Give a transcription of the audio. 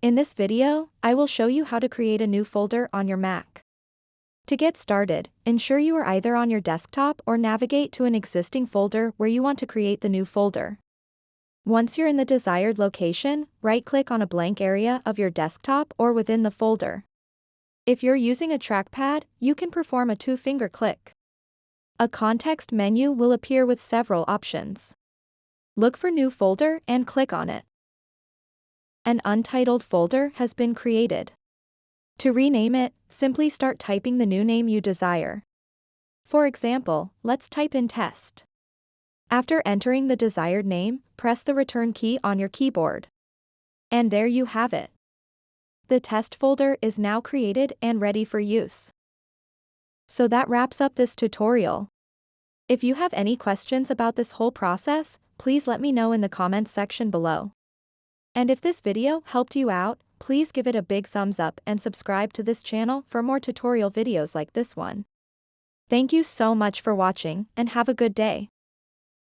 In this video, I will show you how to create a new folder on your Mac. To get started, ensure you are either on your desktop or navigate to an existing folder where you want to create the new folder. Once you're in the desired location, right-click on a blank area of your desktop or within the folder. If you're using a trackpad, you can perform a two-finger click. A context menu will appear with several options. Look for New Folder and click on it. An untitled folder has been created. To rename it, simply start typing the new name you desire. For example, let's type in test. After entering the desired name, press the return key on your keyboard. And there you have it. The test folder is now created and ready for use. So that wraps up this tutorial. If you have any questions about this whole process, please let me know in the comments section below. And if this video helped you out, please give it a big thumbs up and subscribe to this channel for more tutorial videos like this one. Thank you so much for watching and have a good day.